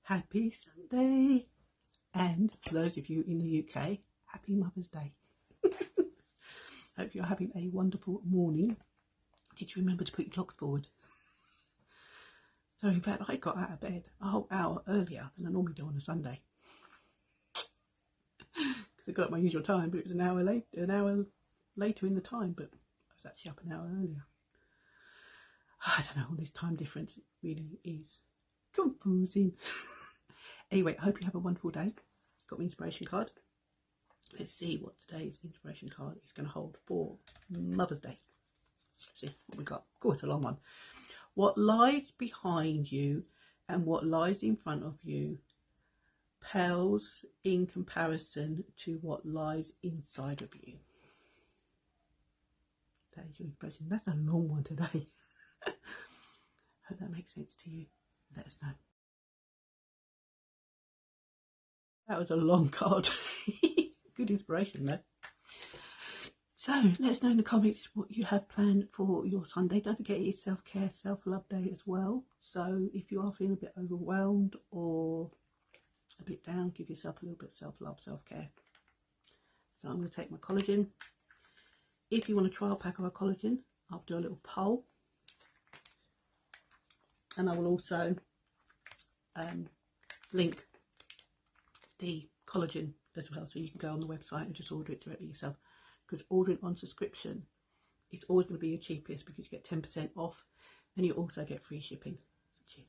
happy Sunday. And for those of you in the UK, happy Mother's Day. Hope you're having a wonderful morning. Did you remember to put your clocks forward? So in fact, I got out of bed a whole hour earlier than I normally do on a Sunday. Because I got up my usual time, but it was an hour later in the time, but I was actually up an hour earlier. I don't know, all this time difference really is confusing. Anyway, I hope you have a wonderful day. Got my inspiration card. Let's see what today's inspiration card is going to hold for Mother's Day. Let's see what we got. Of course, a long one. What lies behind you and what lies in front of you pales in comparison to what lies inside of you. That is your inspiration. That's a long one today. Hope that makes sense to you. Let us know. That was a long card. Good inspiration though. So let us know in the comments what you have planned for your Sunday. Don't forget it's self-care, self-love day as well. So if you are feeling a bit overwhelmed or a bit down, give yourself a little bit of self-love, self-care. So I'm going to take my collagen. If you want a trial pack of our collagen, I'll do a little poll. And I will also link the collagen as well, so you can go on the website and just order it directly yourself, because ordering on subscription, it's always going to be your cheapest because you get 10% off and you also get free shipping. Cheers.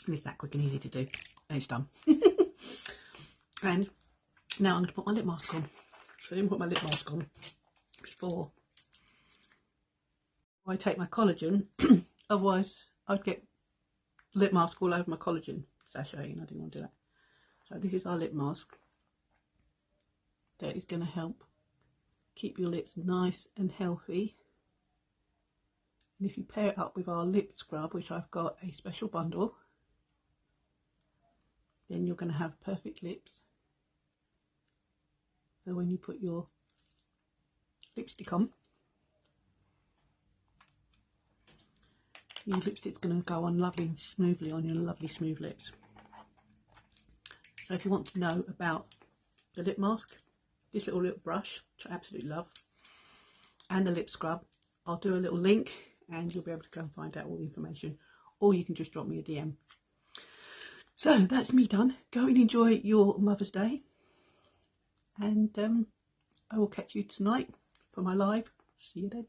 And it's that quick and easy to do, and it's done. And now I'm going to put my lip mask on. So I didn't put my lip mask on before I take my collagen. Otherwise I'd get lip mask all over my collagen sachet and I didn't want to do that. So this is our lip mask that is going to help keep your lips nice and healthy. And if you pair it up with our lip scrub, which I've got a special bundle, then you're going to have perfect lips. So when you put your lipstick on, your lipstick's going to go on lovely and smoothly on your lovely smooth lips. So if you want to know about the lip mask, this little brush, which I absolutely love, and the lip scrub, I'll do a little link and you'll be able to go and find out all the information, or you can just drop me a DM. So that's me done. Go and enjoy your Mother's Day, and I will catch you tonight for my live. See you then.